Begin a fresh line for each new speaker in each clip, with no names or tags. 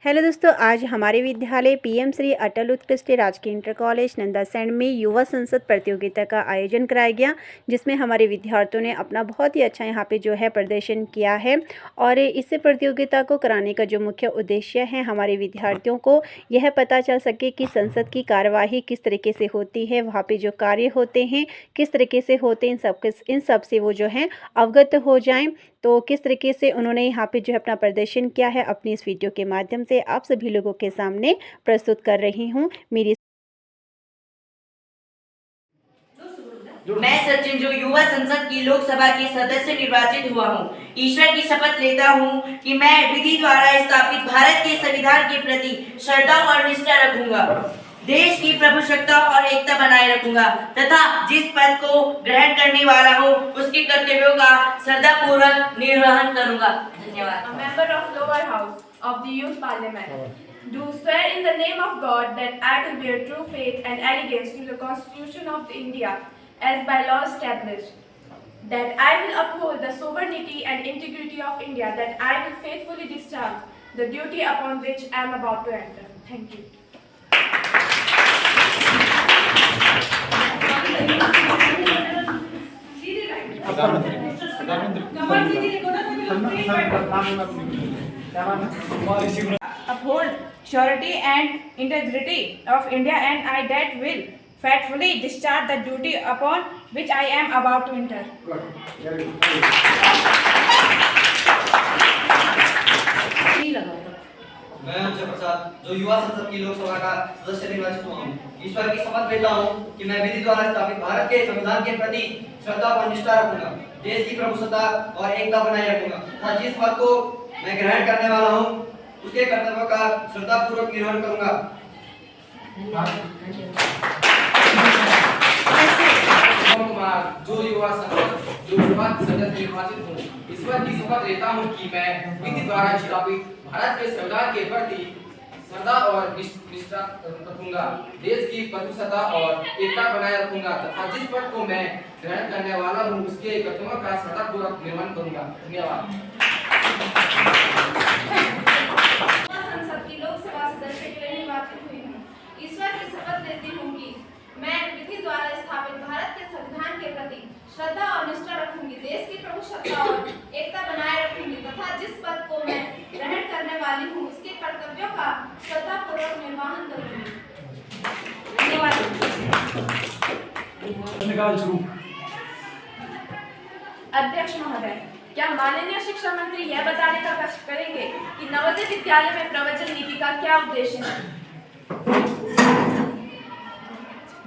Hello दोस्तों, आज हमारे विद्यालय पीएम श्री अटल उत्कृष्ट राजकीय इंटर कॉलेज नंदासैंड में युवा संसद प्रतियोगिता का आयोजन कराया गया, जिसमें हमारे विद्यार्थियों ने अपना बहुत ही अच्छा यहाँ पे जो है प्रदर्शन किया है। और इस प्रतियोगिता को कराने का जो मुख्य उद्देश्य है, हमारे विद्यार्थियों को यह पता चल सके कि संसद की कार्यवाही किस तरीके से होती है, वहाँ पे जो कार्य होते हैं किस तरीके से होते हैं, इन सब से वो जो है अवगत हो जाएं। तो किस तरीके से उन्होंने यहाँ पे जो है अपना प्रदर्शन किया है, अपनी इस वीडियो के माध्यम से आप सभी लोगों के सामने प्रस्तुत कर रही हूँ।
मैं सचिन, जो युवा संसद की लोकसभा की सदस्य निर्वाचित हुआ हूँ, ईश्वर की शपथ लेता हूँ कि मैं विधि द्वारा स्थापित भारत के संविधान के प्रति श्रद्धा और निष्ठा रखूंगा, देश की प्रभुसत्ता और एकता बनाए रखूंगा तथा जिस पद को ग्रहण करने वाला हूँ उसके कर्तव्यों का श्रद्धापूर्वक निर्वहन करूंगा। धन्यवाद।
Member of lower house of the Youth Parliament, do swear in the name of God that I will bear true faith and allegiance to the Constitution of India as by law established, that I will uphold the sovereignty and integrity of India, that I will faithfully discharge the duty upon which I am about to enter. Thank you. Uphold surety and integrity of India, and I that will faithfully discharge the duty upon which I am about to enter.
मैं अक्षय प्रसाद, जो युवा संसद की लोकसभा का सदस्य निर्वाचित हुआ हूँ, ईश्वर की शपथ लेता हूँ कि मैं विधि द्वारा स्थापित भारत के संविधान के प्रति श्रद्धा और निष्ठा रखूंगा, देश की प्रभुसत्ता और एकता बनाए रखूंगा तथा जिस पद को मैं ग्रहण करने वाला हूँ उसके कर्तव्यों का श्रद्धापूर्वक निर्वहन करूंगा।
जो युवा संसद लोकसभा सदस्य निर्वाचित हूँ, ईश्वर की शपथ लेता हूँ कि मैं विधि द्वारा स्थापित भारत के संविधान के प्रति श्रद्धा और निष्ठा रखूंगा, देश की प्रभुसत्ता और एकता बनाए रखूंगा तथा जिस पद को मैं ग्रहण करने वाला हूँ उसके कर्तव्यों का श्रद्धापूर्वक निर्वहन करूंगा। धन्यवाद।
संसद की लोकसभा सदस्य के लिए निर्वाचित हुई हूँ, ईश्वर की शपथ लेती हूँ कि मैं विधि द्वारा स्थापित भारत के संविधान के प्रति श्रद्धा और निष्ठा रखूंगी, देश की प्रभुसत्ता और एकता बनाए रखूंगी तथा जिस पद को मैं ग्रहण करने वाली हूँ उसके कर्तव्यों का श्रद्धापूर्वक निर्वहन करूंगी। धन्यवाद। अध्यक्ष महोदय, क्या माननीय शिक्षा मंत्री यह बताने का कष्ट करेंगे कि नवोदय विद्यालय में प्रवचन नीति का क्या उद्देश्य है?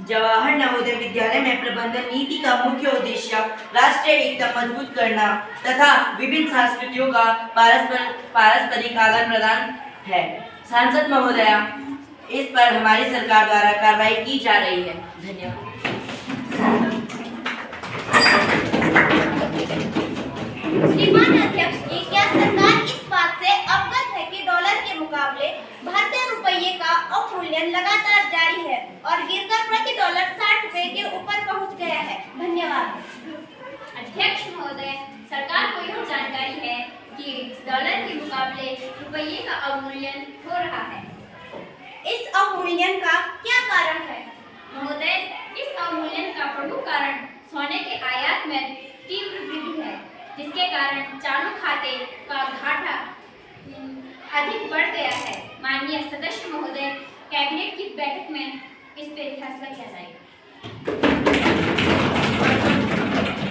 जवाहर नवोदय विद्यालय में प्रबंधन नीति का मुख्य उद्देश्य राष्ट्रीय एकता मजबूत करना तथा विभिन्न संस्कृतियों का पारस्परिक आदान प्रदान है। सांसद महोदया, इस पर हमारी सरकार द्वारा कार्रवाई की जा रही है। धन्यवाद।
श्रीमान अध्यक्ष जी, क्या सरकार इस बात से अवगत है कि डॉलर के मुकाबले भारतीय रुपये का अवमूल्यन लगातार जारी है और गिरकर प्रति डॉलर 60 रुपए के ऊपर पहुंच गया है? धन्यवाद।
अध्यक्ष महोदय, सरकार को यह जानकारी है कि डॉलर के मुकाबले रुपये का अवमूल्यन हो रहा है।
इस अवमूल्यन का क्या कारण है?
महोदय, इस अवमूल्यन का प्रमुख कारण सोने के आयात में तीव्र वृद्धि है, जिसके कारण चालू खाते का घाटा अधिक बढ़ गया है। माननीय सदस्य महोदय, कैबिनेट की बैठक में इस पर फैसला किया जाएगा।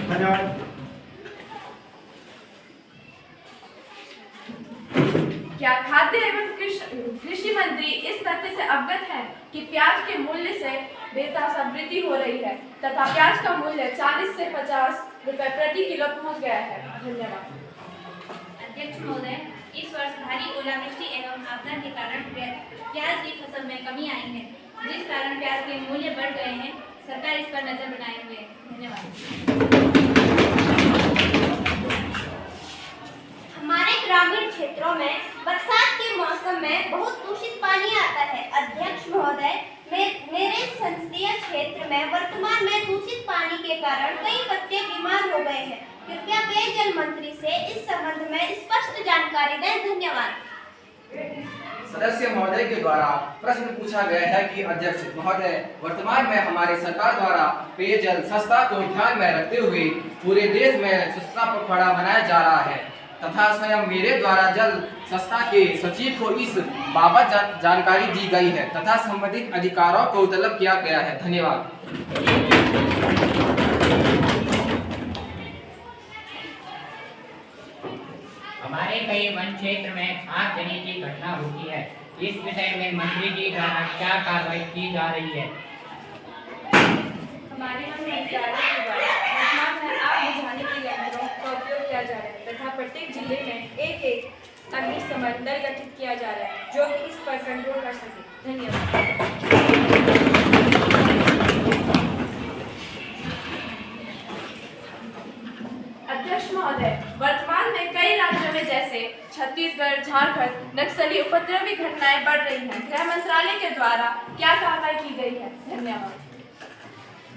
धन्यवाद।
क्या खाद्य एवं कृषि मंत्री इस तथ्य से अवगत है कि प्याज के मूल्य से बेतहाशा वृद्धि हो रही है तथा प्याज का मूल्य 40 से 50 रुपए प्रति किलो पहुंच गया है? धन्यवाद।
अध्यक्ष महोदय, इस वर्ष भारी ओलावृष्टि एवं आपदा के कारण प्याज की फसल में कमी आई है, जिस कारण प्याज के मूल्य बढ़ गए हैं। सरकार इस पर नजर बनाए हुए है। धन्यवाद।
हमारे ग्रामीण क्षेत्रों में बरसात के मौसम में बहुत दूषित पानी आता है। अध्यक्ष महोदय, मेरे संसदीय क्षेत्र में वर्तमान में दूषित पानी के कारण कई बच्चे बीमार हो गए हैं। कृपया पेयजल मंत्री से इस संबंध में स्पष्ट जानकारी दें। धन्यवाद।
सदस्य महोदय के द्वारा प्रश्न पूछा गया है कि अध्यक्ष महोदय, वर्तमान में हमारी सरकार द्वारा पेयजल स्वच्छता को ध्यान में रखते हुए पूरे देश में स्वच्छता पखवाड़ा मनाया जा रहा है तथा स्वयं मेरे द्वारा जल स्वच्छता के सचिव को इस बाबत जानकारी दी गई है तथा संबंधित अधिकारियों को तलब किया गया है। धन्यवाद।
हमारे कई वन क्षेत्र में आग जनी की घटना होती है। इस विषय में मंत्री जी द्वारा क्या कार्रवाई की जा रही है?
हमारे वन मंत्रालय के द्वारा वर्तमान में आग बुझाने के यंत्रों का उपयोग किया जा रहा है तथा प्रत्येक जिले में एक अग्निशमन दल गठित किया जा रहा है जो कि इस पर कंट्रोल कर सके। धन्यवाद। अध्यक्ष महोदय, वर्तमान में कई राज्यों में जैसे छत्तीसगढ़, झारखंड नक्सली उपद्रवी घटनाएं बढ़ रही हैं। गृह मंत्रालय के द्वारा क्या कार्रवाई की गई है? धन्यवाद।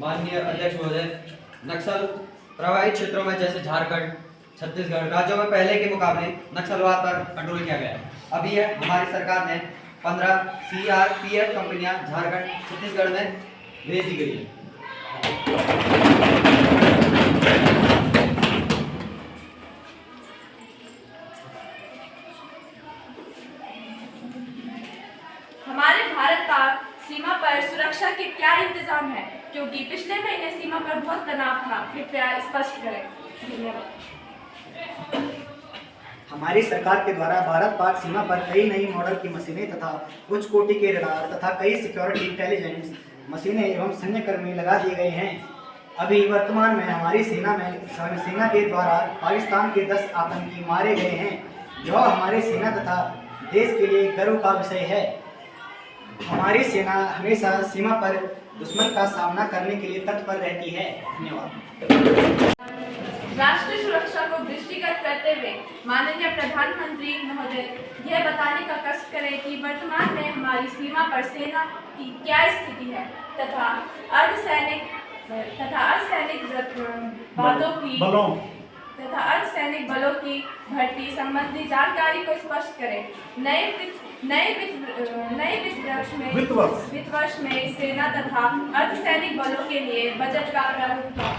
माननीय अध्यक्ष महोदय, नक्सल प्रभावित क्षेत्रों में जैसे झारखंड, छत्तीसगढ़ राज्यों में पहले के मुकाबले नक्सलवाद पर कंट्रोल किया गया है। अभी हमारी सरकार ने 15 CRPF कंपनियां झारखंड, छत्तीसगढ़ में भेज दी गई है।
हमारे भारत पाक सीमा पर सुरक्षा के क्या इंतजाम है, क्योंकि पिछले महीने सीमा पर बहुत तनाव था। कृपया स्पष्ट करें। धन्यवाद।
हमारी सरकार के द्वारा भारत पाक सीमा पर कई नई मॉडल की मशीनें तथा उच्च कोटि के रडार तथा कई सिक्योरिटी इंटेलिजेंस मशीनें एवं सैन्य कर्मी लगा दिए गए हैं। अभी वर्तमान में हमारी सेना के द्वारा पाकिस्तान के 10 आतंकी मारे गए हैं, जो हमारी सेना तथा देश के लिए गर्व का विषय है। हमारी सेना हमेशा सीमा पर दुश्मन का सामना करने के लिए तत्पर रहती है। धन्यवाद।
राष्ट्रीय सुरक्षा को दृष्टिगत करते हुए माननीय प्रधानमंत्री महोदय यह बताने का कष्ट करें कि वर्तमान में हमारी सीमा पर सेना की क्या स्थिति है तथा अर्धसैनिक बलों की भर्ती संबंधी जानकारी को स्पष्ट करें। नए वित्त वर्ष में सेना तथा अर्धसैनिक बलों के लिए बजट का प्रावधान।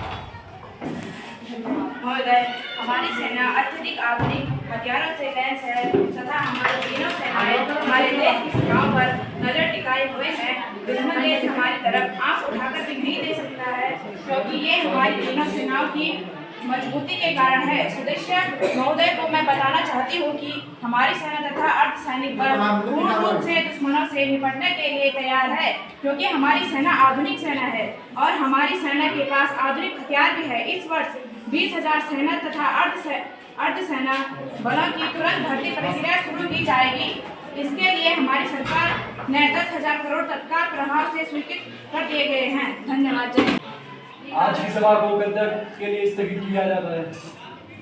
महोदय, हमारी सेना अत्यधिक आधुनिक हथियारों से लैस है तथा हमारी तीनों सेनाएं हमारे देश की सीमाओं पर नजर टिकाए हुए हैं। दुश्मन देश हमारी तरफ आंख उठाकर भी नहीं दे सकता है, क्योंकि ये हमारी तीनों सेनाओं की मजबूती के कारण है। सदस्य महोदय को मैं बताना चाहती हूँ कि हमारी सेना तथा अर्धसैनिक बल पूर्ण रूप से दुश्मनों से निपटने के लिए तैयार है, क्योंकि हमारी सेना आधुनिक सेना है और हमारी सेना के पास आधुनिक हथियार भी है। इस वर्ष 20,000 सेना तथा अर्धसेना बलों की तुरंत भर्ती प्रक्रिया शुरू की जाएगी। इसके लिए हमारी सरकार ने 10,000 करोड़ तत्काल प्रभाव से स्वीकृत कर दिए गए हैं। धन्यवाद।
आज की सभा को कल तक के लिए स्थगित किया जाता है।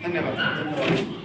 धन्यवाद।